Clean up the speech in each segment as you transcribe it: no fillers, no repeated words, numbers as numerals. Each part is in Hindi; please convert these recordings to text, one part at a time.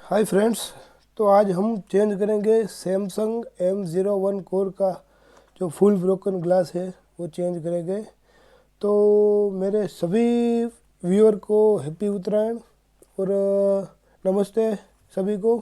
Hi friends. तो आज हम चेंज करेंगे सैमसंग M01 कोर का जो फुल ब्रोकन ग्लास है वो चेंज करेंगे। तो मेरे सभी व्यूअर को हैप्पी उत्तरायण और नमस्ते सभी को।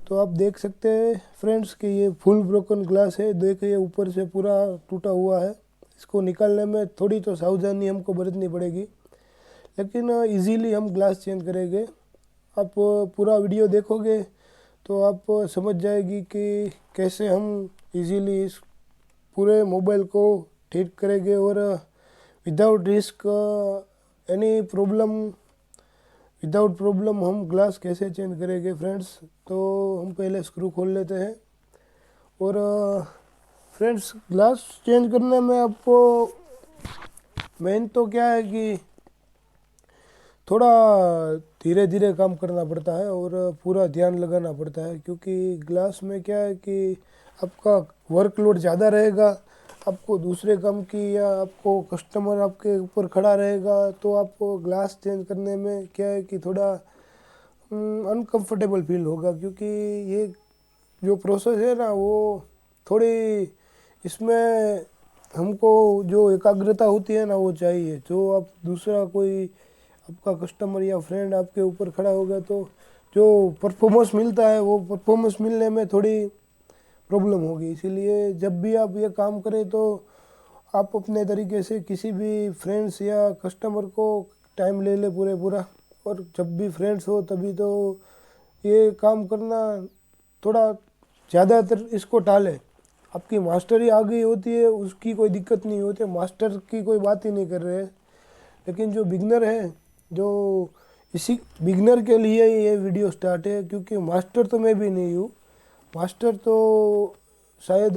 तो आप देख सकते हैं फ्रेंड्स कि ये फुल ब्रोकन ग्लास है। देखिए ऊपर से पूरा टूटा हुआ है। इसको निकालने में थोड़ी तो सावधानी हमको बरतनी पड़ेगी, लेकिन इजीली हम ग्लास चेंज करेंगे। आप पूरा वीडियो देखोगे तो आप समझ जाएगी कि कैसे हम इजीली इस पूरे मोबाइल को ठीक करेंगे और without risk any problem without problem हम ग्लास कैसे चेंज करेंगे फ्रेंड्स। तो हम पहले स्क्रू खोल लेते हैं। और फ्रेंड्स, ग्लास चेंज करने में आपको मेन तो क्या है कि थोड़ा धीरे धीरे काम करना पड़ता है और पूरा ध्यान लगाना पड़ता है, क्योंकि ग्लास में क्या है कि आपका वर्कलोड ज़्यादा रहेगा। आपको दूसरे काम की या आपको कस्टमर आपके ऊपर खड़ा रहेगा तो आपको ग्लास चेंज करने में क्या है कि थोड़ा अनकंफर्टेबल फील होगा, क्योंकि ये जो प्रोसेस है ना वो थोड़ी इसमें हमको जो एकाग्रता होती है ना वो चाहिए। जो आप दूसरा कोई आपका कस्टमर या फ्रेंड आपके ऊपर खड़ा होगा तो जो परफॉर्मेंस मिलता है वो परफॉर्मेंस मिलने में थोड़ी प्रॉब्लम होगी। इसीलिए जब भी आप ये काम करें तो आप अपने तरीके से किसी भी फ्रेंड्स या कस्टमर को टाइम ले ले पूरा। और जब भी फ्रेंड्स हो तभी तो ये काम करना थोड़ा ज़्यादातर इसको टालें। आपकी मास्टरी आ गई होती है उसकी कोई दिक्कत नहीं होती, मास्टर की कोई बात ही नहीं कर रहे हैं। लेकिन जो बिगनर है, जो इसी बिगनर के लिए ये वीडियो स्टार्ट है, क्योंकि मास्टर तो मैं भी नहीं हूँ। मास्टर तो शायद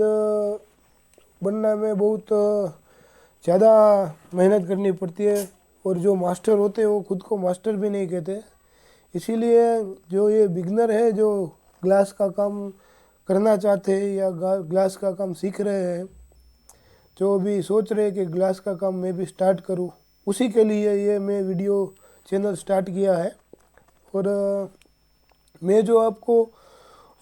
बनना में बहुत ज़्यादा मेहनत करनी पड़ती है, और जो मास्टर होते हैं वो खुद को मास्टर भी नहीं कहते। इसीलिए जो ये बिगनर है जो ग्लास का काम करना चाहते हैं या ग्लास का काम सीख रहे हैं, जो भी सोच रहे हैं कि ग्लास का काम मैं भी स्टार्ट करूं, उसी के लिए ये मैं वीडियो चैनल स्टार्ट किया है। और मैं जो आपको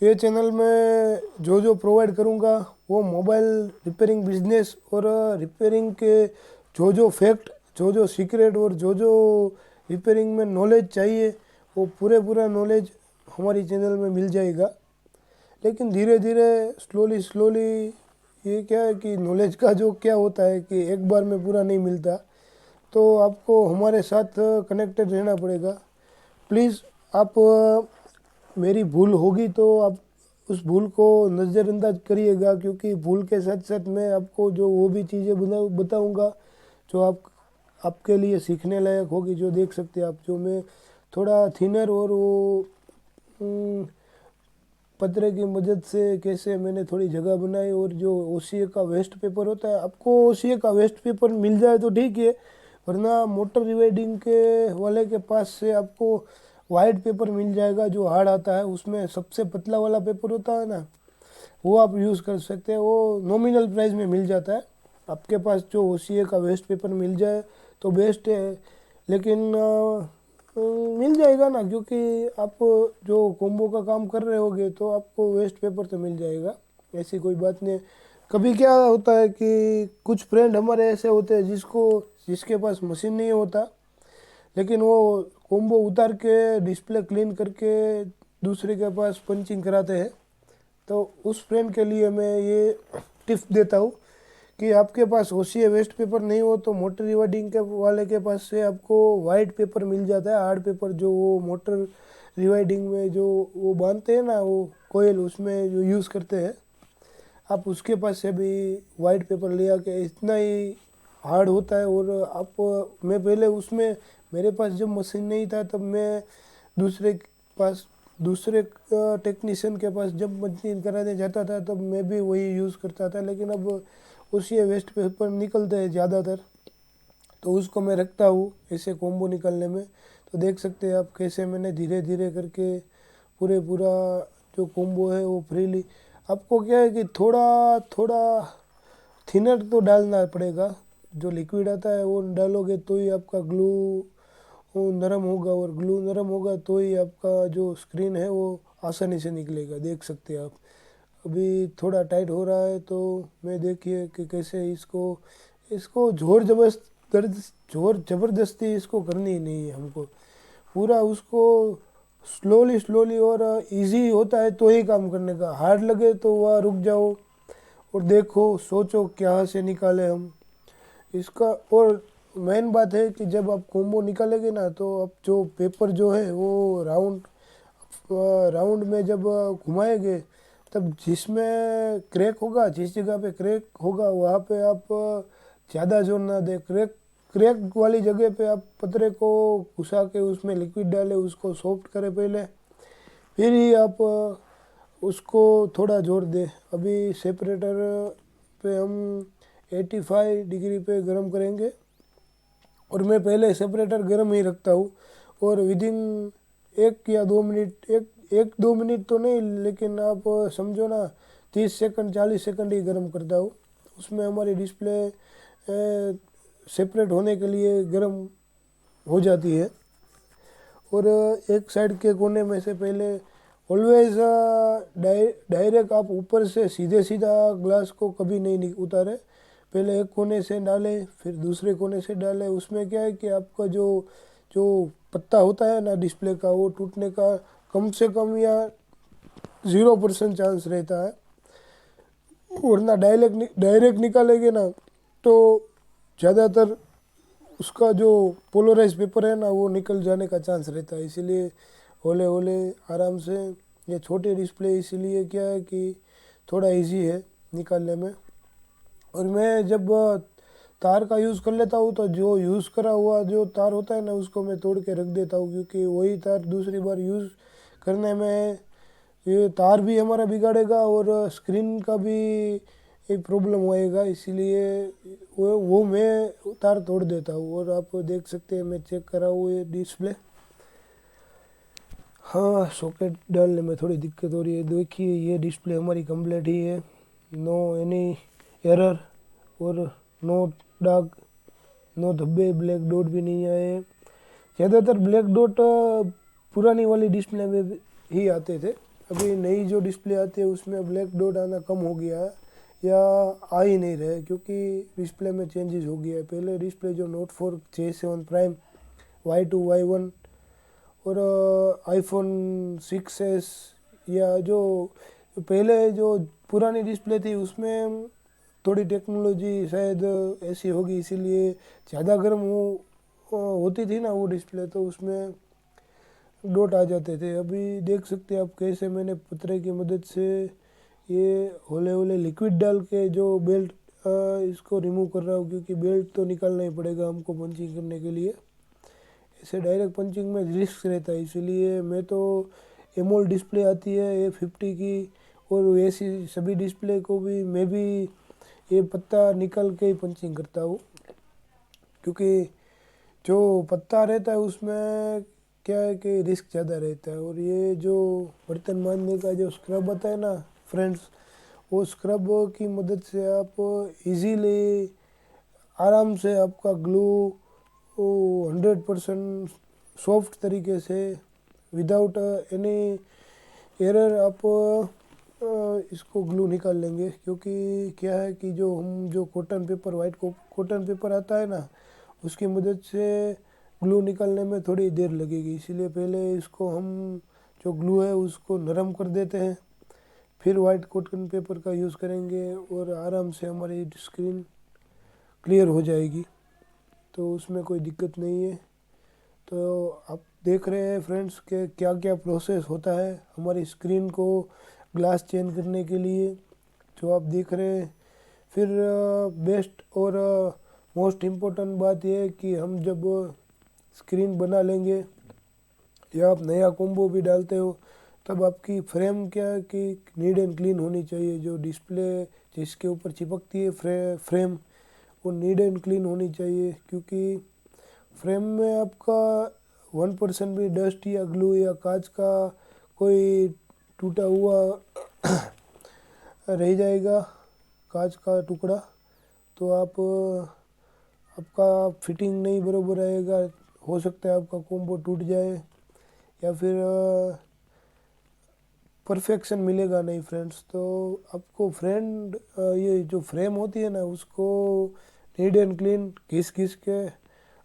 ये चैनल में जो जो प्रोवाइड करूँगा वो मोबाइल रिपेयरिंग बिजनेस और रिपेयरिंग के जो फैक्ट, जो सीक्रेट और जो रिपेयरिंग में नॉलेज चाहिए वो पूरा नॉलेज हमारी चैनल में मिल जाएगा। लेकिन धीरे धीरे स्लोली ये क्या है कि नॉलेज का जो क्या होता है कि एक बार में पूरा नहीं मिलता, तो आपको हमारे साथ कनेक्टेड रहना पड़ेगा। प्लीज़ आप मेरी भूल होगी तो आप उस भूल को नज़रअंदाज करिएगा, क्योंकि भूल के साथ साथ मैं आपको जो वो भी चीज़ें बताऊंगा जो आपके लिए सीखने लायक होगी, जो देख सकते हैं आप। जो मैं थोड़ा थिनर और वो पतरे की मदद से कैसे मैंने थोड़ी जगह बनाई, और जो ओसीए का वेस्ट पेपर होता है, आपको ओसीए का वेस्ट पेपर मिल जाए तो ठीक है, वरना मोटर रिवाइडिंग के वाले के पास से आपको वाइट पेपर मिल जाएगा जो हार्ड आता है। उसमें सबसे पतला वाला पेपर होता है ना, वो आप यूज़ कर सकते हैं। वो नॉमिनल प्राइस में मिल जाता है। आपके पास जो ओसीए का वेस्ट पेपर मिल जाए तो बेस्ट है, लेकिन मिल जाएगा ना, क्योंकि आप जो कॉम्बो का काम कर रहे होगे तो आपको वेस्ट पेपर तो मिल जाएगा, ऐसी कोई बात नहीं है। कभी क्या होता है कि कुछ फ्रेंड हमारे ऐसे होते हैं जिसके पास मशीन नहीं होता, लेकिन वो कॉम्बो उतार के डिस्प्ले क्लीन करके दूसरे के पास पंचिंग कराते हैं। तो उस फ्रेंड के लिए मैं ये टिप्स देता हूँ कि आपके पास ओसीए वेस्ट पेपर नहीं हो तो मोटर रिवाइडिंग के वाले के पास से आपको वाइट पेपर मिल जाता है, हार्ड पेपर। जो वो मोटर रिवाइडिंग में जो वो बांधते हैं ना, वो कोयल उसमें जो यूज़ करते हैं, आप उसके पास से भी वाइट पेपर ले आके, इतना ही हार्ड होता है। और आप मैं पहले उसमें मेरे पास जब मशीन नहीं था तब मैं दूसरे के पास दूसरे टेक्नीशियन के पास जब मशीन कराने जाता था तब मैं भी वही यूज़ करता था। लेकिन अब उसी वेस्ट पेपर निकलते हैं ज़्यादातर, तो उसको मैं रखता हूँ ऐसे कॉम्बो निकालने में। तो देख सकते हैं आप कैसे मैंने धीरे धीरे करके पूरा जो कॉम्बो है वो फ्रीली। आपको क्या है कि थोड़ा थोड़ा थिनर तो डालना पड़ेगा। जो लिक्विड आता है वो डालोगे तो ही आपका ग्लू वो नरम होगा, और ग्लू नरम होगा तो ही आपका जो स्क्रीन है वो आसानी से निकलेगा। देख सकते हैं आप, अभी थोड़ा टाइट हो रहा है, तो मैं देखिए कि कैसे इसको इसको जोर ज़बरदस्ती इसको करनी ही नहीं है हमको, पूरा उसको स्लोली स्लोली और इजी होता है तो ही काम करने का। हार्ड लगे तो वह रुक जाओ और देखो, सोचो क्या से निकाले हम इसका। और मेन बात है कि जब आप कॉम्बो निकालेंगे ना, तो अब जो पेपर जो है वो राउंड में जब घुमाएंगे, तब जिसमें क्रैक होगा, जिस जगह पे क्रैक होगा वहाँ पे आप ज़्यादा जोर ना दें। क्रैक क्रैक वाली जगह पे आप पतरे को घुसा के उसमें लिक्विड डालें, उसको सॉफ्ट करें पहले, फिर ही आप उसको थोड़ा जोर दें। अभी सेपरेटर पे हम 85 डिग्री पे गर्म करेंगे, और मैं पहले सेपरेटर गर्म ही रखता हूँ, और विदिन 1 या 2 मिनट, एक 2 मिनट तो नहीं, लेकिन आप समझो ना 30 सेकंड 40 सेकंड ही गर्म करता हूँ। उसमें हमारी डिस्प्ले सेपरेट होने के लिए गर्म हो जाती है। और एक साइड के कोने में से पहले ऑलवेज डायरेक्ट आप ऊपर से सीधे सीधा ग्लास को कभी नहीं उतारे, पहले एक कोने से डालें फिर दूसरे कोने से डालें। उसमें क्या है कि आपका जो जो पत्ता होता है ना डिस्प्ले का, वो टूटने का कम से कम या 0% चांस रहता है। वरना डायरेक्ट निकालेंगे ना तो ज़्यादातर उसका जो पोलराइज पेपर है ना वो निकल जाने का चांस रहता है। इसीलिए हौले हौले आराम से, ये छोटे डिस्प्ले इसीलिए क्या है कि थोड़ा इजी है निकालने में। और मैं जब तार का यूज़ कर लेता हूँ तो जो यूज़ करा हुआ जो तार होता है ना उसको मैं तोड़ के रख देता हूँ, क्योंकि वही तार दूसरी बार यूज़ करने में ये तार भी हमारा बिगाड़ेगा और स्क्रीन का भी एक प्रॉब्लम होएगा। इसीलिए वो मैं तार तोड़ देता हूँ। और आप देख सकते हैं मैं चेक करा हूँ ये डिस्प्ले, हाँ सॉकेट डालने में थोड़ी दिक्कत हो रही है। देखिए ये डिस्प्ले हमारी कंप्लीट ही है, नो एनी एरर, और नो डार्क, नो धब्बे, ब्लैक डॉट भी नहीं आए। ज़्यादातर ब्लैक डॉट पुरानी वाली डिस्प्ले में ही आते थे, अभी नई जो डिस्प्ले आती है उसमें ब्लैक डॉट आना कम हो गया है या आ ही नहीं रहे, क्योंकि डिस्प्ले में चेंजेस हो गया है। पहले डिस्प्ले जो note 4 J7 prime Y2 Y1 और आईफोन 6s, या जो पहले जो पुरानी डिस्प्ले थी उसमें थोड़ी टेक्नोलॉजी शायद ऐसी होगी, इसीलिए ज़्यादा गर्म होती थी ना वो डिस्प्ले, तो उसमें डॉट आ जाते थे। अभी देख सकते हैं आप कैसे मैंने पतरे की मदद से ये हौले हौले लिक्विड डाल के जो बेल्ट इसको रिमूव कर रहा हूँ, क्योंकि बेल्ट तो निकालना ही पड़ेगा हमको पंचिंग करने के लिए। ऐसे डायरेक्ट पंचिंग में रिस्क रहता है, इसीलिए मैं तो एमोल डिस्प्ले आती है A50 की, और ऐसी सभी डिस्प्ले को भी मैं भी ये पत्ता निकल के ही पंचिंग करता हूँ, क्योंकि जो पत्ता रहता है उसमें क्या है कि रिस्क ज़्यादा रहता है। और ये जो बर्तन मांजने का जो स्क्रब आता है ना फ्रेंड्स, वो स्क्रब की मदद से आप इजीली आराम से आपका ग्लू 100% सॉफ्ट तरीके से विदाउट एनी एरर आप इसको ग्लू निकाल लेंगे। क्योंकि क्या है कि जो हम जो cotton paper, white cotton paper आता है ना, उसकी मदद से ग्लू निकालने में थोड़ी देर लगेगी। इसीलिए पहले इसको हम जो ग्लू है उसको नरम कर देते हैं, फिर वाइट कॉटन पेपर का यूज़ करेंगे और आराम से हमारी स्क्रीन क्लियर हो जाएगी, तो उसमें कोई दिक्कत नहीं है। तो आप देख रहे हैं फ्रेंड्स कि क्या क्या प्रोसेस होता है हमारी स्क्रीन को ग्लास चेंज करने के लिए, जो आप देख रहे हैं। फिर बेस्ट और मोस्ट इम्पोर्टेंट बात यह है कि हम जब स्क्रीन बना लेंगे या आप नया कॉम्बो भी डालते हो, तब आपकी फ्रेम क्या है कि नीट एंड क्लीन होनी चाहिए। जो डिस्प्ले जिसके ऊपर चिपकती है फ्रेम, वो नीट एंड क्लीन होनी चाहिए, क्योंकि फ्रेम में आपका 1% भी डस्ट या ग्लू या कांच का कोई टूटा हुआ रह जाएगा, कांच का टुकड़ा, तो आपका फिटिंग नहीं बराबर आएगा, हो सकता है आपका कॉम्बो टूट जाए या फिर परफेक्शन मिलेगा नहीं फ्रेंड्स। तो आपको ये जो फ्रेम होती है ना उसको नीट एंड क्लीन घिस घिस के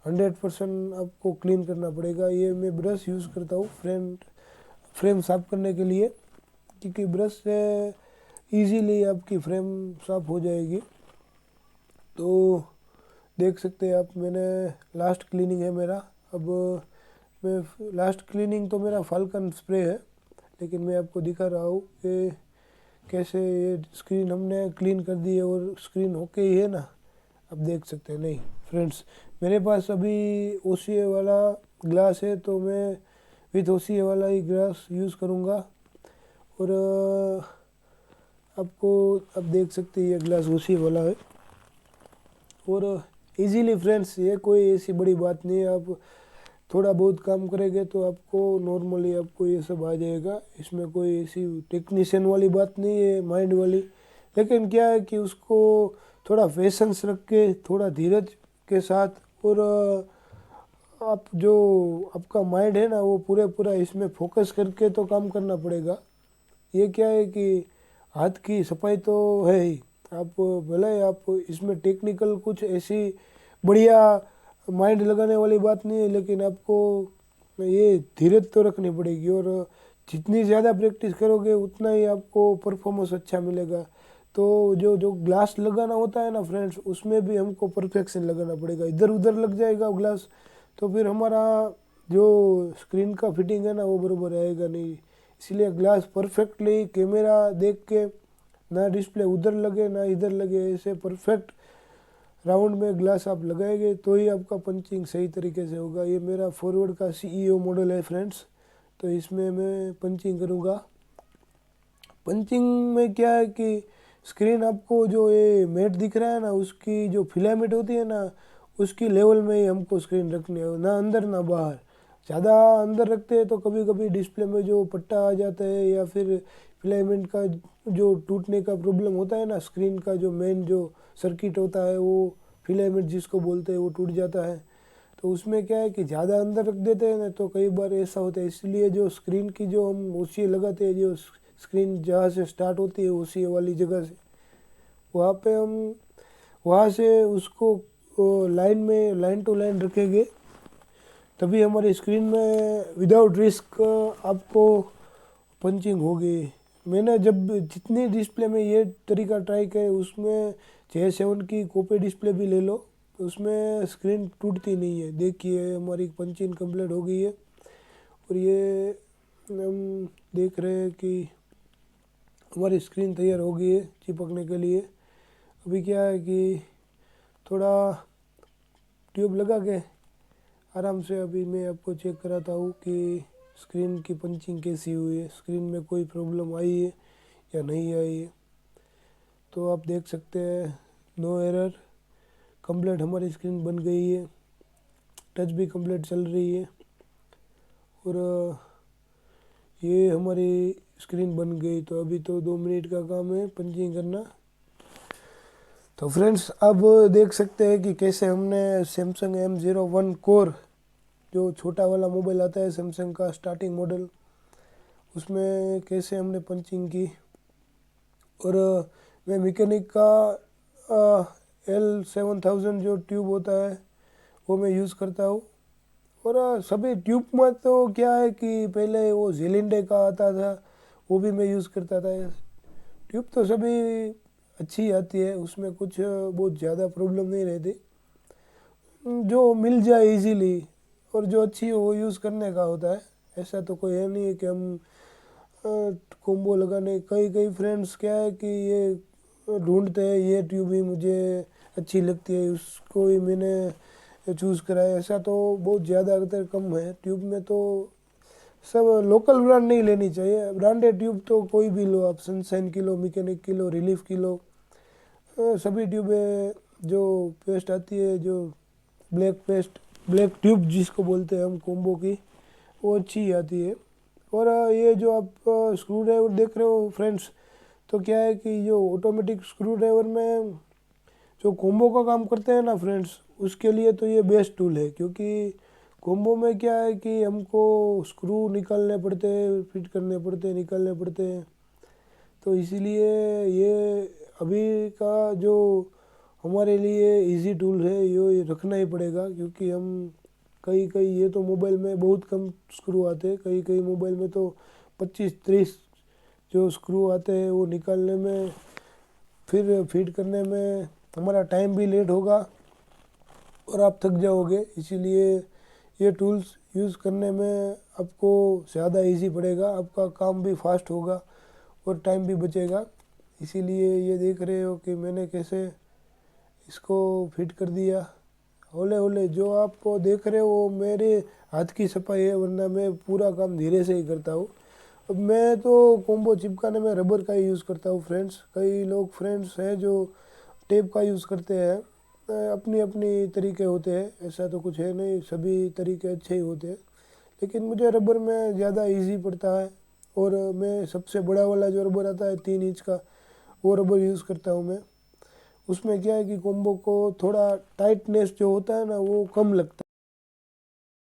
100% आपको क्लीन करना पड़ेगा। ये मैं ब्रश यूज़ करता हूँ फ्रेम साफ करने के लिए, क्योंकि ब्रश से इजीली आपकी फ्रेम साफ हो जाएगी। तो देख सकते हैं आप, मैंने लास्ट क्लीनिंग है मेरा। अब मैं लास्ट क्लीनिंग तो मेरा फाल्कन स्प्रे है, लेकिन मैं आपको दिखा रहा हूँ कि कैसे ये स्क्रीन हमने क्लीन कर दी है और स्क्रीन ओके ही है ना, आप देख सकते हैं। नहीं फ्रेंड्स, मेरे पास अभी ओसीए वाला ग्लास है, तो मैं विथ ओसीए वाला ही ग्लास यूज़ करूँगा। और आपको आप देख सकते हैं ये ग्लास ओसीए वाला है। और इजीली फ्रेंड्स, ये कोई ऐसी बड़ी बात नहीं है, आप थोड़ा बहुत काम करेंगे तो आपको नॉर्मली आपको ये सब आ जाएगा। इसमें कोई ऐसी टेक्नीशियन वाली बात नहीं है, माइंड वाली। लेकिन क्या है कि उसको थोड़ा पेशेंस रख के, थोड़ा धीरज के साथ, और आप जो आपका माइंड है ना वो पूरा इसमें फोकस करके तो काम करना पड़ेगा। ये क्या है कि हाथ की सफाई तो है ही, आप भले आप इसमें टेक्निकल कुछ ऐसी बढ़िया माइंड लगाने वाली बात नहीं है, लेकिन आपको ये धीरज तो रखनी पड़ेगी। और जितनी ज़्यादा प्रैक्टिस करोगे उतना ही आपको परफॉर्मेंस अच्छा मिलेगा। तो जो जो ग्लास लगाना होता है ना फ्रेंड्स, उसमें भी हमको परफेक्शन लगाना पड़ेगा। इधर उधर लग जाएगा ग्लास तो फिर हमारा जो स्क्रीन का फिटिंग है ना वो बराबर आएगा नहीं। इसलिए ग्लास परफेक्टली कैमरा देख के, ना डिस्प्ले उधर लगे ना इधर लगे, ऐसे परफेक्ट राउंड में ग्लास आप लगाएंगे तो ही आपका पंचिंग सही तरीके से होगा। ये मेरा फॉरवर्ड का सीईओ मॉडल है फ्रेंड्स, तो इसमें मैं पंचिंग करूँगा। पंचिंग में क्या है कि स्क्रीन आपको जो ये मैट दिख रहा है ना, उसकी जो फिलामेंट होती है ना उसकी लेवल में ही हमको स्क्रीन रखनी है, ना अंदर ना बाहर। ज़्यादा अंदर रखते हैं तो कभी कभी डिस्प्ले में जो पट्टा आ जाता है या फिर फिलामेंट का जो टूटने का प्रॉब्लम होता है ना, स्क्रीन का जो मेन जो सर्किट होता है वो फिलामेंट जिसको बोलते हैं वो टूट जाता है। तो उसमें क्या है कि ज़्यादा अंदर रख देते हैं ना तो कई बार ऐसा होता है। इसलिए जो स्क्रीन की जो हम ओसीए लगाते हैं, जो स्क्रीन जहाँ से स्टार्ट होती है ओसीए वाली जगह से, वहाँ पे हम वहाँ से उसको लाइन टू लाइन रखेंगे, तभी हमारी स्क्रीन में विदाउट रिस्क आपको पंचिंग होगी। मैंने जब जितनी डिस्प्ले में ये तरीका ट्राई किया, उसमें J7 की कॉपी डिस्प्ले भी ले लो, तो उसमें स्क्रीन टूटती नहीं है। देखिए हमारी पंचिंग कंप्लीट हो गई है और ये हम देख रहे हैं कि हमारी स्क्रीन तैयार हो गई है चिपकने के लिए। अभी क्या है कि थोड़ा ट्यूब लगा के आराम से अभी मैं आपको चेक कराता हूँ कि स्क्रीन की पंचिंग कैसी हुई है, स्क्रीन में कोई प्रॉब्लम आई है या नहीं आई है। तो आप देख सकते हैं नो एरर, कंप्लीट हमारी स्क्रीन बन गई है, टच भी कंप्लीट चल रही है और ये हमारी स्क्रीन बन गई। तो अभी तो 2 मिनट का काम है पंचिंग करना। तो फ्रेंड्स अब देख सकते हैं कि कैसे हमने सैमसंग M01 कोर, जो छोटा वाला मोबाइल आता है सैमसंग का स्टार्टिंग मॉडल, उसमें कैसे हमने पंचिंग की। और मैं मैकेनिक का L7000 जो ट्यूब होता है वो मैं यूज़ करता हूँ। और सभी ट्यूब में तो क्या है कि पहले वो जेलिंडे का आता था, वो भी मैं यूज़ करता था। ट्यूब तो सभी अच्छी आती है, उसमें कुछ बहुत ज़्यादा प्रॉब्लम नहीं रहती, जो मिल जाए इजीली और जो अच्छी हो वो यूज़ करने का होता है। ऐसा तो कोई है नहीं है कि हम कॉम्बो लगाने, कई कई फ्रेंड्स क्या है कि ये ढूंढते हैं ये ट्यूब ही मुझे अच्छी लगती है उसको ही मैंने चूज़ करा है। ऐसा तो बहुत ज़्यादा अगर कम है ट्यूब में। तो सब लोकल ब्रांड नहीं लेनी चाहिए, ब्रांडेड ट्यूब तो कोई भी लो आप, सनशाइन की लो, मैकेनिक की लो, रिलीफ की लो, सभी ट्यूबें जो पेस्ट आती है, जो ब्लैक ट्यूब जिसको बोलते हैं हम कॉम्बो की, वो अच्छी ही आती है। और ये जो आप स्क्रू ड्राइवर देख रहे हो फ्रेंड्स, तो क्या है कि जो ऑटोमेटिक स्क्रू ड्राइवर में जो कॉम्बो का काम करते हैं ना फ्रेंड्स, उसके लिए तो ये बेस्ट टूल है, क्योंकि कॉम्बो में क्या है कि हमको स्क्रू निकालने पड़ते हैं, फिट करने पड़ते हैं, निकालने पड़ते हैं। तो इसीलिए ये अभी का जो हमारे लिए इजी टूल है ये रखना ही पड़ेगा, क्योंकि हम कई कई ये तो मोबाइल में बहुत कम स्क्रू आते हैं, कई कई मोबाइल में तो 25-30 जो स्क्रू आते हैं, वो निकालने में फिर फिट करने में हमारा टाइम भी लेट होगा और आप थक जाओगे। इसीलिए ये टूल्स यूज़ करने में आपको ज़्यादा इजी पड़ेगा, आपका काम भी फास्ट होगा और टाइम भी बचेगा। इसीलिए ये देख रहे हो कि मैंने कैसे इसको फिट कर दिया। हौले हौले जो आप देख रहे हो वो मेरे हाथ की सफाई है, वरना मैं पूरा काम धीरे से ही करता हूँ। अब मैं तो कॉम्बो चिपकाने में रबर का ही यूज़ करता हूँ फ्रेंड्स। कई लोग फ्रेंड्स हैं जो टेप का यूज़ करते हैं। अपनी अपनी तरीके होते हैं, ऐसा तो कुछ है नहीं, सभी तरीके अच्छे ही होते हैं, लेकिन मुझे रबर में ज़्यादा इजी पड़ता है। और मैं सबसे बड़ा वाला जो रबर आता है 3 इंच का, वो रबर यूज़ करता हूँ मैं। उसमें क्या है कि कॉम्बो को थोड़ा टाइटनेस जो होता है ना वो कम लगता है।